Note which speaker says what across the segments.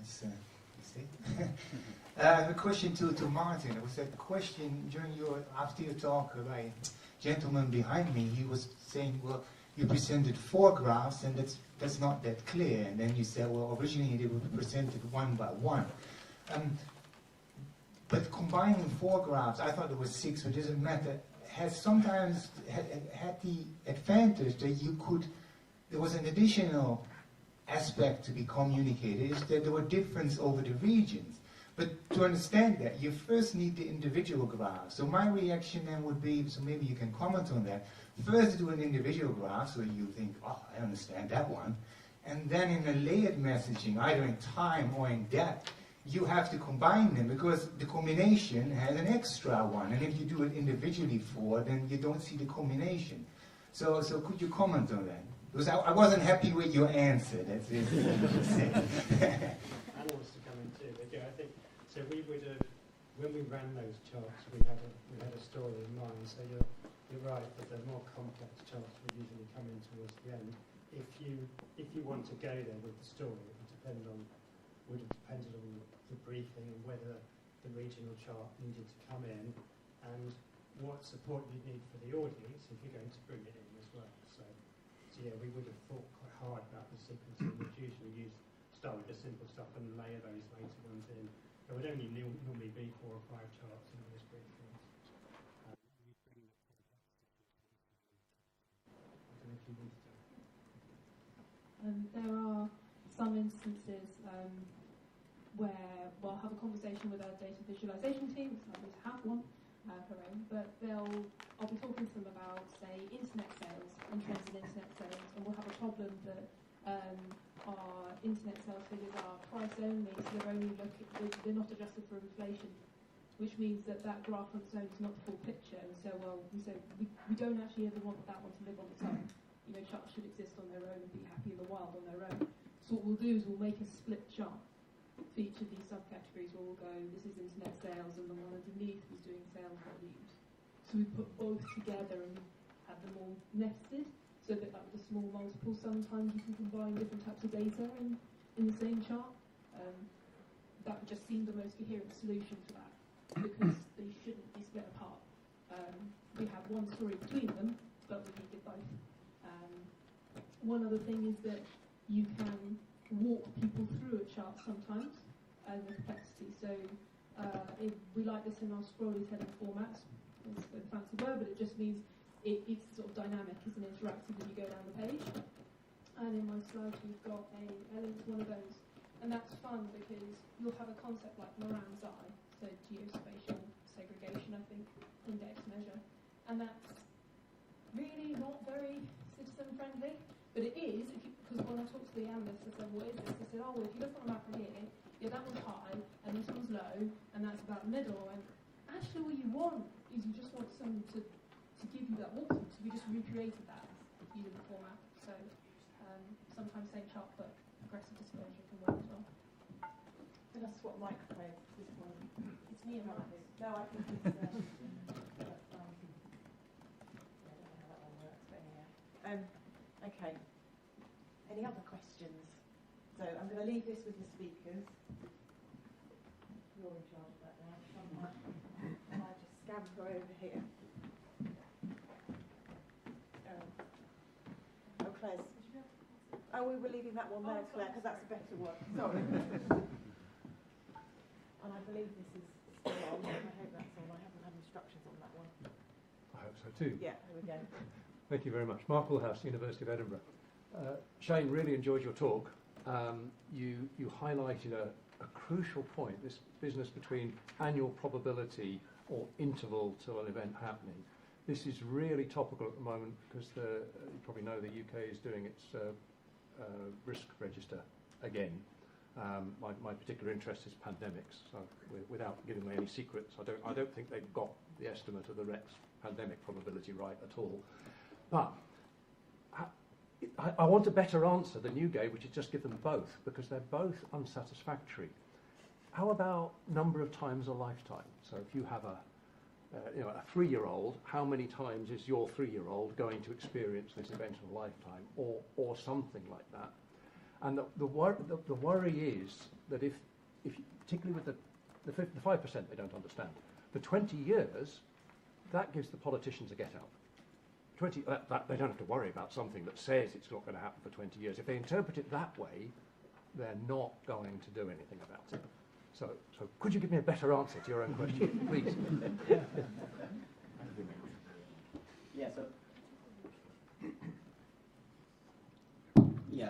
Speaker 1: That's, you see. A question to Martin. It was a question after your talk by a gentleman behind me. He was saying, well, you presented 4 graphs, and that's not that clear. And then you said, well, originally they were presented one by one. But combining 4 graphs, I thought it was 6, but it doesn't matter, has sometimes had the advantage that there was an additional aspect to be communicated, is that there were differences over the regions. But to understand that, you first need the individual graph. So my reaction then would be, so maybe you can comment on that, first do an individual graph, so you think, oh, I understand that one. And then in a layered messaging, either in time or in depth, you have to combine them, because the combination has an extra one. And if you do it individually 4, then you don't see the combination. So could you comment on that? Because I wasn't happy with your answer. That's it.
Speaker 2: Anna wants to come in too, but yeah, I think so. We would have, when we ran those charts, we had a story in mind. So you're right that the more complex charts would usually come in towards the end. If you want to go there with the story, it would have depended on the briefing and whether the regional chart needed to come in, and what support you need for the audience if you're going to bring it in as well. So yeah, we would have thought quite hard about the sequencing. We'd usually start with the simple stuff and layer those later ones in. There would only normally be 4 or 5 charts in those briefings. I don't know if you want to.
Speaker 3: There are some instances where we'll have a conversation with our data visualization team. It's lovely to have one, her own, but I'll be talking to them about, say, internet sales and trends in internet sales, and we'll have a problem that our internet sales figures are price only, so they're not adjusted for inflation, which means that graph on its own is not the full picture. And so, we don't actually ever want that one to live on its own. You know, charts should exist on their own and be happy in the wild on their own. So what we'll do is we'll make a split chart for each of these subcategories, where we'll go, this is internet sales, and the one underneath is doing sales volumes. So we put both together and have them all nested, so that like with a small multiple, sometimes you can combine different types of data in the same chart. That would just seem the most coherent solution for that, because they shouldn't be split apart. We have one story between them, but we need it both. One other thing is that you can walk people through a chart sometimes, the complexity. So we like this in our scrolly telling formats. It's a fancy word, but it just means it's sort of dynamic, it's an interactive as you go down the page. And in my slides we've got a link to one of those. And that's fun because you'll have a concept like Moran's eye, so geospatial segregation, I think, index measure. And that's really not very citizen friendly. But it is, because when I talked to the analyst, I said, what is this? They said, oh, well, if you look on the map right here, yeah, that one's high, and this one's low, and that's about the middle. And actually what you want is you just want someone to give you that walkthrough. So we just recreated that using the format. So sometimes same chart, but progressive disclosure can work as well.
Speaker 4: So that's what Mike plays this one.
Speaker 3: It's me and Mike.
Speaker 4: No, I think it's... I don't know how that one works, but anyway. Okay. Any other questions? So I'm going to leave this with the speakers. You're in charge of that now. I just scamper over here. Oh, Claire's. Oh, we were leaving that one there, Claire, because that's a better one. Sorry. And I believe this is still on. I hope that's on. I haven't had instructions on that one.
Speaker 5: I hope so too.
Speaker 4: Yeah, here we go.
Speaker 5: Thank you very much. Mark Woolhouse, University of Edinburgh. Shane, really enjoyed your talk. You highlighted a crucial point, this business between annual probability or interval to an event happening. This is really topical at the moment because you probably know the UK is doing its risk register again. My particular interest is pandemics, so without giving away any secrets, I don't think they've got the estimate of the Rex pandemic probability right at all. But I want a better answer than you gave, which is just give them both, because they're both unsatisfactory. How about number of times a lifetime? So if you have a 3-year-old, how many times is your 3-year-old going to experience this event of a lifetime, or something like that? And the worry is that if particularly with the 5% they don't understand, for 20 years, that gives the politicians a get-out. They don't have to worry about something that says it's not going to happen for 20 years. If they interpret it that way, they're not going to do anything about it. So could you give me a better answer to your own question, please?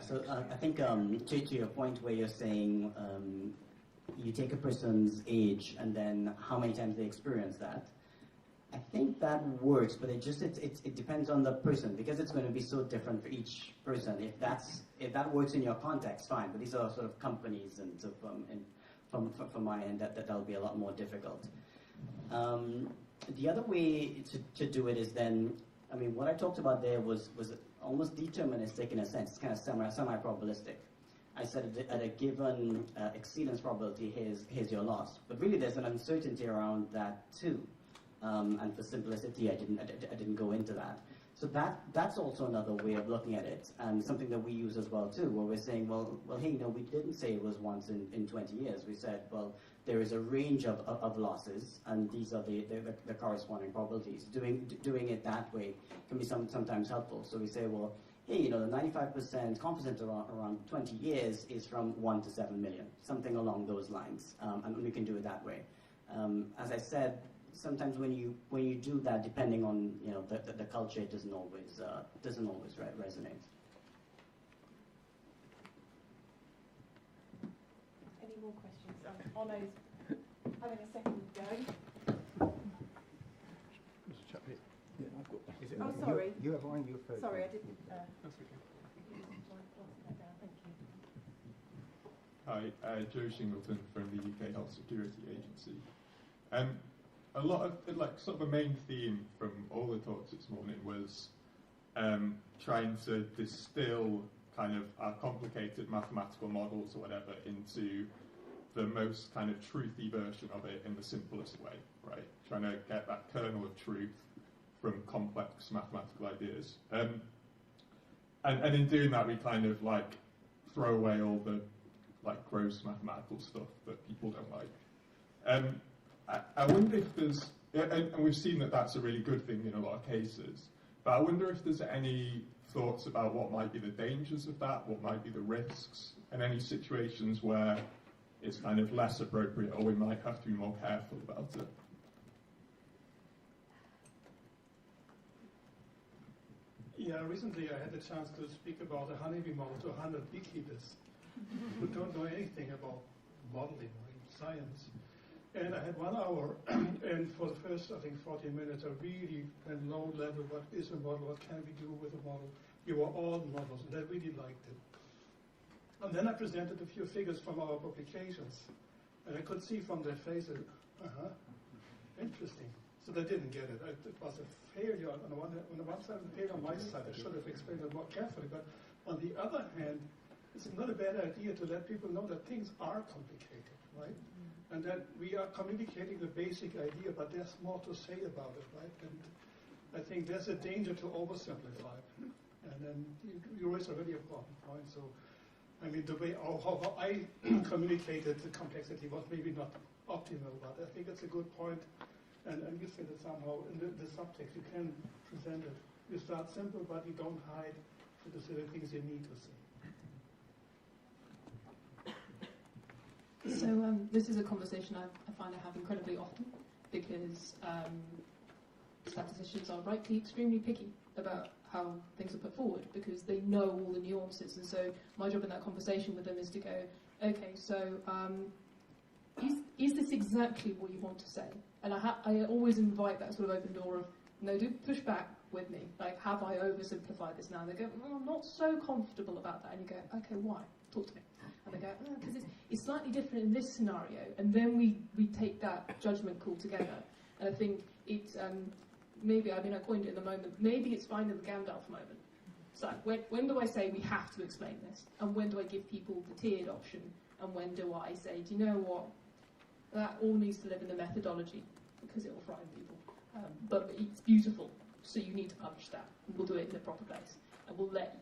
Speaker 6: So I think to your point where you're saying you take a person's age and then how many times they experience that, I think that works, but it depends on the person, because it's going to be so different for each person. If that works in your context, fine. But these are sort of companies, and so from my end, that'll be a lot more difficult. The other way to do it is then, I mean, what I talked about there was almost deterministic in a sense. It's kind of semi-probabilistic. I said at a given exceedance probability, here's your loss. But really, there's an uncertainty around that too. And for simplicity, I didn't go into that. So that's also another way of looking at it, and something that we use as well too, where we're saying, well, hey, no, we didn't say it was once in 20 years. We said, well, there is a range of losses, and these are the corresponding probabilities. Doing it that way can be sometimes helpful. So we say, well, hey, the 95% confidence around 20 years is from 1 to 7 million, something along those lines, and we can do it that way. As I said, sometimes when you do that, depending on the culture, it doesn't always resonate.
Speaker 4: Any more questions? Onno's having a second go.
Speaker 5: There's a chap here. Yeah, I've got. Is it?
Speaker 4: Oh, sorry.
Speaker 1: You have one. You first.
Speaker 4: Sorry, I didn't.
Speaker 5: That's okay.
Speaker 4: Thank you.
Speaker 7: Hi, Joe Shingleton from the UK Health Security Agency. A lot of, sort of a main theme from all the talks this morning was trying to distill kind of our complicated mathematical models or whatever into the most kind of truthy version of it in the simplest way, right? Trying to get that kernel of truth from complex mathematical ideas. And in doing that, we kind of throw away all the gross mathematical stuff that people don't like. I wonder if there's, and we've seen that that's a really good thing in a lot of cases, but I wonder if there's any thoughts about what might be the dangers of that, what might be the risks, and any situations where it's kind of less appropriate or we might have to be more careful about it.
Speaker 8: Yeah, recently I had the chance to speak about a honeybee model to 100 beekeepers who don't know anything about modeling or science. And I had 1 hour, and for the first, I think, 40 minutes, I really went low level, what is a model, what can we do with a model? You were all models, and I really liked it. And then I presented a few figures from our publications, and I could see from their faces, interesting. So they didn't get it. It was a failure on the one side, a failure on my side. I should have explained it more carefully, but on the other hand, it's not a bad idea to let people know that things are complicated, right? And that we are communicating the basic idea, but there's more to say about it, right? And I think there's a danger to oversimplify. And then you raise a really important point. So, I mean, the way how I communicated the complexity was maybe not optimal, but I think it's a good point. And you said that somehow in the subtext you can present it. You start simple, but you don't hide the things you need to say.
Speaker 3: So this is a conversation I find I have incredibly often, because statisticians are rightly extremely picky about how things are put forward, because they know all the nuances. And so my job in that conversation with them is to go, okay, so is this exactly what you want to say? And I always invite that sort of open door of, no, do push back with me. Have I oversimplified this now? And they go, I'm not so comfortable about that. And you go, okay, why? Talk to me. And they go, because it's slightly different in this scenario. And then we take that judgment call together. And I think it's maybe, I coined it in the moment, maybe it's finding the Gandalf moment. So when do I say we have to explain this? And when do I give people the tiered option? And when do I say, do you know what? That all needs to live in the methodology, because it will frighten people. But it's beautiful, so you need to publish that. And we'll do it in the proper place. And we'll let,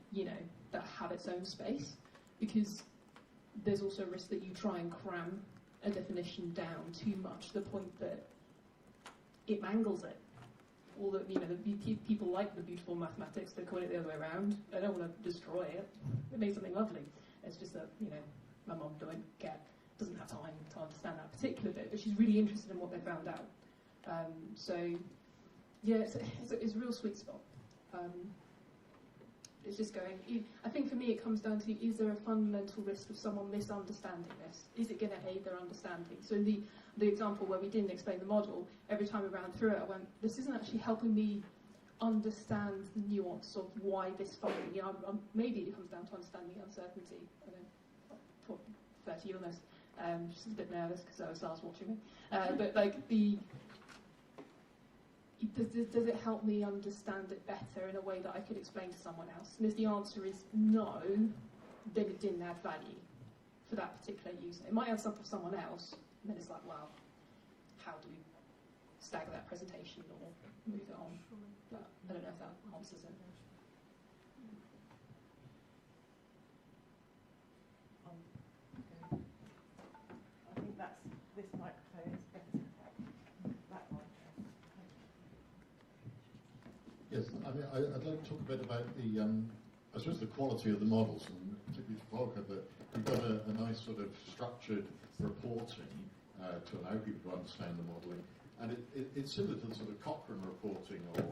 Speaker 3: that have its own space. because there's also a risk that you try and cram a definition down too much to the point that it mangles it. All the, the people like the beautiful mathematics, they call it the other way around. They don't want to destroy it. It makes something lovely. It's just that, my mum doesn't have time to understand that particular bit, but she's really interested in what they found out. It's a real sweet spot. It's just going. I think for me it comes down to, is there a fundamental risk of someone misunderstanding this? Is it going to aid their understanding? So in the example where we didn't explain the model, every time we ran through it, I went, this isn't actually helping me understand the nuance of why this finding. Maybe it comes down to understanding uncertainty. I don't know, for 30 illness. Just a bit nervous because OSR's watching me. But does it help me understand it better in a way that I could explain to someone else? And if the answer is no, then it didn't add value for that particular user. It might add something for someone else, and then it's like, well, how do we stagger that presentation or move it on? But I don't know if that answers it.
Speaker 4: I think this microphone is better. That one.
Speaker 9: Yes, I'd like to talk a bit about the quality of the models, and particularly for Volker, that you've got a nice sort of structured reporting to allow people to understand the modelling, and it's similar to the sort of Cochrane reporting of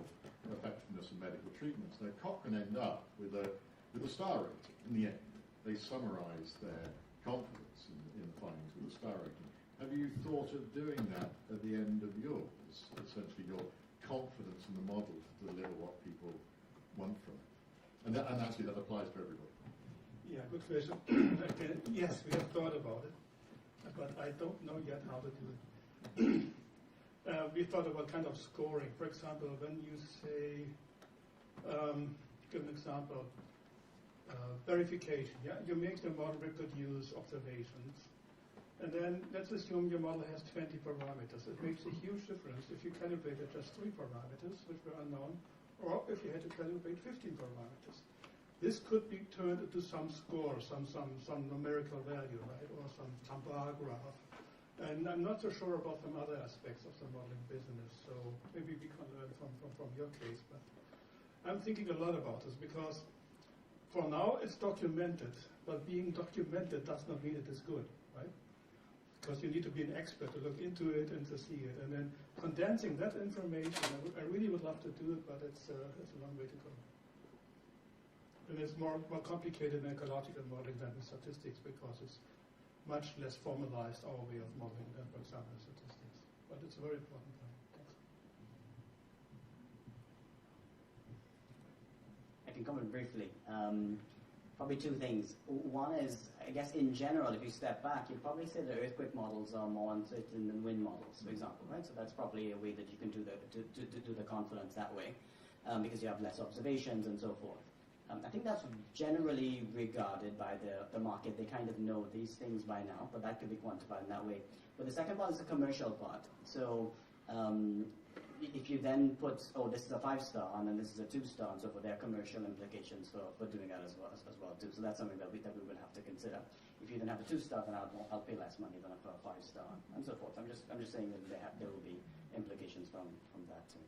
Speaker 9: effectiveness of medical treatments. Now, Cochrane end up with a star rating in the end. They summarise their confidence in the findings with a star rating. Have you thought of doing that at the end of yours, essentially your confidence in the model to deliver what people want from it? And actually that applies to everybody.
Speaker 8: Yeah, good question. Again, yes, we have thought about it, but I don't know yet how to do it. We thought about kind of scoring. For example, when you say, give an example, verification, yeah? You make the model reproduce observations, and then let's assume your model has 20 parameters. It makes a huge difference if you calibrated just 3 parameters, which were unknown, or if you had to calibrate 15 parameters. This could be turned into some score, some numerical value, right, or some bar graph. And I'm not so sure about some other aspects of the modeling business, so maybe we can learn from your case. But I'm thinking a lot about this because for now it's documented, but being documented does not mean it is good, right? Because you need to be an expert to look into it and to see it. And then condensing that information, I really would love to do it, but it's a long way to go. And it's more complicated in ecological modeling than in statistics because it's much less formalized, our way of modeling than, for example, in statistics. But it's a very important point. Thanks.
Speaker 6: I can comment briefly. Probably 2 things. One is, I guess in general, if you step back, you'd probably say the earthquake models are more uncertain than wind models, for example, right? So that's probably a way that you can do the confidence that way, because you have less observations and so forth. I think that's generally regarded by the market. They kind of know these things by now, but that could be quantified in that way. But the second part is the commercial part. So if you then put, this is a 5-star and then this is a 2-star and so forth, there are commercial implications for doing that as well too. So that's something that we will have to consider. If you then have a 2-star, then I'll pay less money than for a 5-star and so forth. I'm just saying that there will be implications from that too.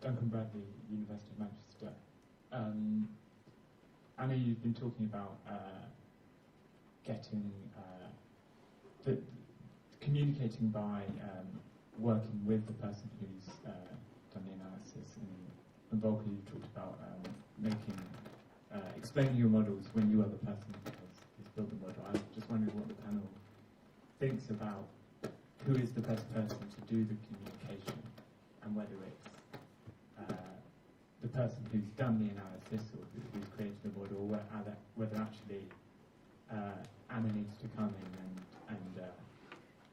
Speaker 10: Duncan Bradley, University of Manchester. I know you've been talking about communicating by working with the person who's done the analysis, and Volker, you talked about explaining your models when you are the person who's built the model. I was just wondering what the panel thinks about who is the best person to do the communication, and whether it's the person who's done the analysis or who's created the model, or whether actually Anna needs to come in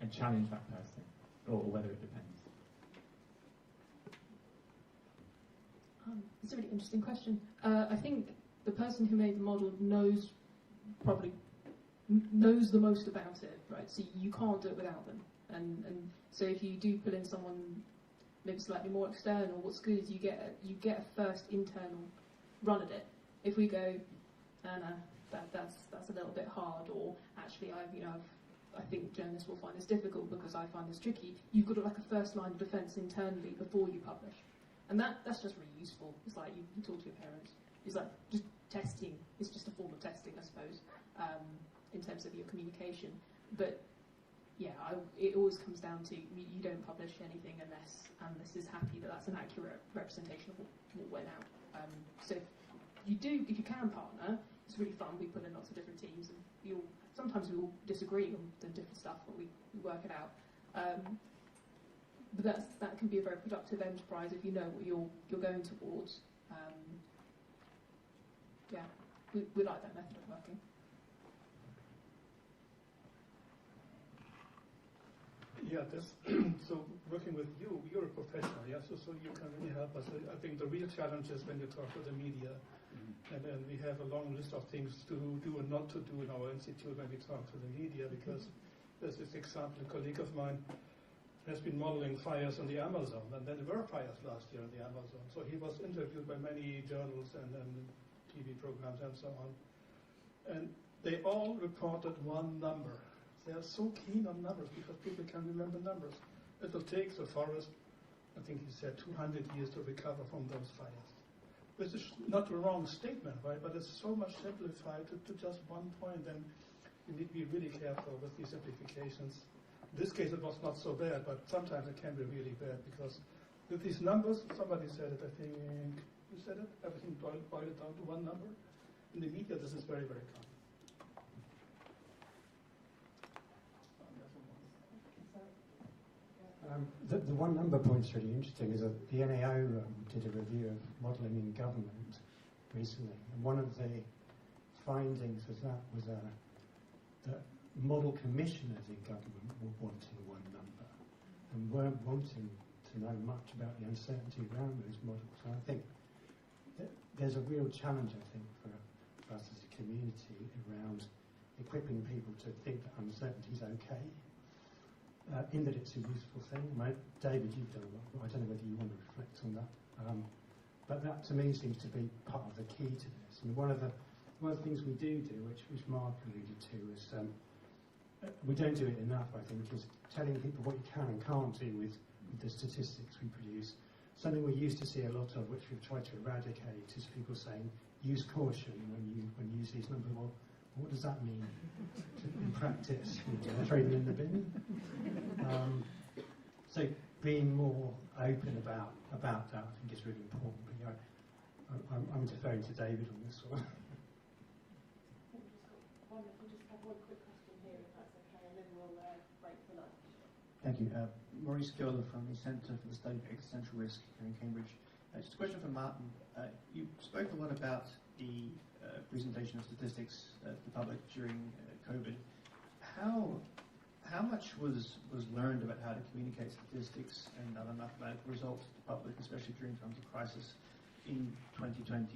Speaker 10: and challenge that person, or whether it depends.
Speaker 3: It's a really interesting question. I think the person who made the model probably knows the most about it, right? So you can't do it without them. And so if you do pull in someone maybe slightly more external, what's good is you get a first internal run at it. If we go, that's a little bit hard, or actually I think journalists will find this difficult because I find this tricky. You've got like a first line of defence internally before you publish, and that's just really useful. It's like you talk to your parents. It's like just testing. It's just a form of testing, I suppose, in terms of your communication. But yeah, it always comes down to you don't publish anything unless this is happy that that's an accurate representation of what went out. So if you can partner, it's really fun. We put in lots of different teams, and sometimes we all disagree on the different stuff, but we work it out. But that can be a very productive enterprise if you know what you're going towards. Yeah, we like that method of working.
Speaker 8: Yeah, so working with you, you're a professional, yeah, so you can really help us. I think the real challenge is when you talk to the media, and then we have a long list of things to do and not to do in our institute when we talk to the media, because there's this example, a colleague of mine has been modeling fires in the Amazon, and then there were fires last year in the Amazon, so he was interviewed by many journals and TV programs and so on, and they all reported one number. They are so keen on numbers because people can remember numbers. It will take the forest, I think he said, 200 years to recover from those fires. Which is not the wrong statement, right? But it's so much simplified to just one point, and you need to be really careful with these simplifications. In this case, it was not so bad, but sometimes it can be really bad because with these numbers, somebody said it, I think, you said it, everything boiled it down to one number. In the media, this is very, very common.
Speaker 11: The one number point's really interesting is that the NAO did a review of modelling in government recently, and one of the findings of that was that model commissioners in government were wanting one number and weren't wanting to know much about the uncertainty around those models. So I think there's a real challenge, I think, for us as a community around equipping people to think that uncertainty is okay. In that it's a useful thing. David, you've done a lot, but I don't know whether you want to reflect on that. But that to me seems to be part of the key to this. And one of the things we do, which Mark alluded to, is we don't do it enough, I think, is telling people what you can and can't do with the statistics we produce. Something we used to see a lot of, which we've tried to eradicate, is people saying, use caution when you use these numbers. Well, what does that mean in practice? Throw them in the bin? So being more open about that, I think, is really important. But yeah, I'm deferring to David on this one.
Speaker 4: We'll just have one quick question here, if that's okay, and then we'll break for lunch.
Speaker 12: Thank you. Maurice Gilder from the Centre for the Study of Existential Risk here in Cambridge. Just a question for Martin. You spoke a lot about the presentation of statistics to the public during COVID. How much was learned about how to communicate statistics and other mathematical results to the public, especially during times of crisis in 2020,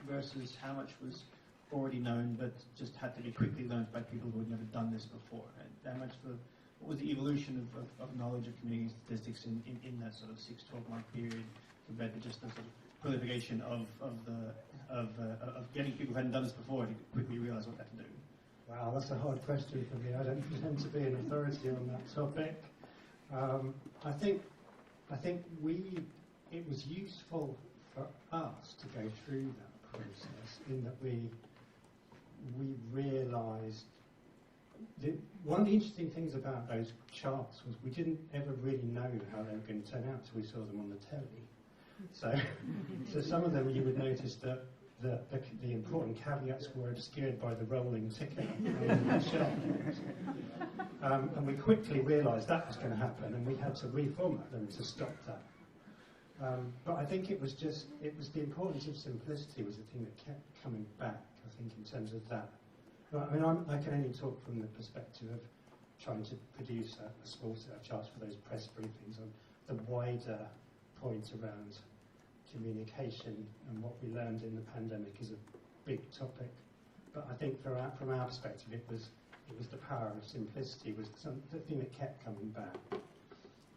Speaker 12: versus how much was already known but just had to be quickly learned by people who had never done this before? And what was the evolution of knowledge of communicating statistics in that sort of 6-12 month period compared to just the sort of proliferation of getting people who hadn't done this before to quickly realise what that can do?
Speaker 11: Wow, that's a hard question for me. I don't pretend to be an authority on that topic. I think it was useful for us to go through that process in that we realised that one of the interesting things about those charts was we didn't ever really know how they were going to turn out until we saw them on the telly. So some of them you would notice that the important caveats were obscured by the rolling ticker on the shelf. And we quickly realised that was going to happen, and we had to reformat them to stop that. But I think it was the importance of simplicity was the thing that kept coming back, I think, in terms of that. I mean, I can only talk from the perspective of trying to produce a small set of charts for those press briefings on the wider point around communication, and what we learned in the pandemic is a big topic. But I think from our perspective, it was It was the power of simplicity was the thing that kept coming back.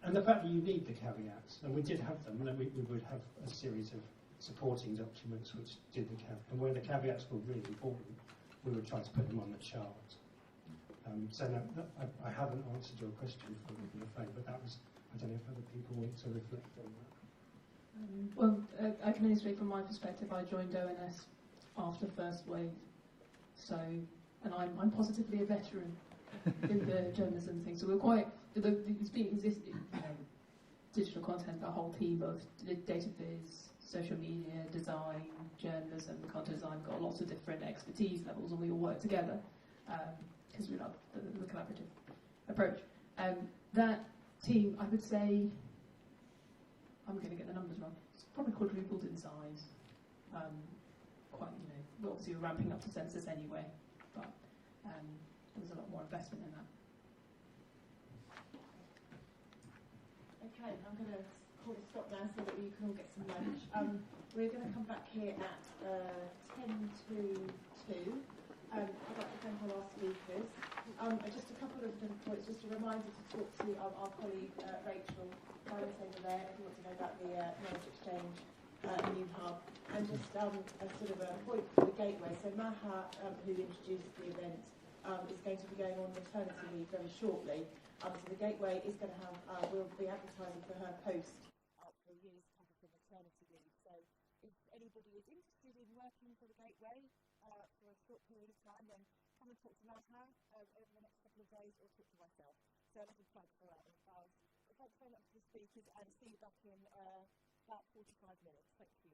Speaker 11: And the fact that you need the caveats, and we did have them, and then we would have a series of supporting documents which did the caveats, and where the caveats were really important, we would try to put them on the chart. So no, I haven't answered your question fully, I'm afraid, but that was, I don't know if other people want to reflect on that.
Speaker 3: Well, I can only speak from my perspective. I joined ONS after the first wave, so, and I'm positively a veteran in the journalism thing. So we're quite, it's been existing, digital content, a whole team of data viz, social media, design, journalism, content design, got lots of different expertise levels, and we all work together because we love the collaborative approach. That team, I would say, I'm going to get the numbers wrong, it's probably quadrupled in size. Quite, obviously we're ramping up to census anyway, but there's a lot more investment in that.
Speaker 4: Okay, I'm going to call a stop now so that you can all get some lunch. We're going to come back here at 10 to 2. I'd like to thank all our speakers. Just a couple of different points, just a reminder to talk to our colleague Rachel Primus over there if you want to know about the knowledge exchange new hub. And just a sort of a point for the gateway. So Maha, who introduced the event, is going to be going on maternity leave very shortly. So the gateway is going to have, we'll be advertising for her post for a year's cover for maternity leave. So if anybody is interested in working for the gateway for a short period of time, then come and talk to Maha over the next couple of days, or talk to myself. So that's a plug for that. Thanks very much to the speakers, and see you back in about 45 minutes. Thank you.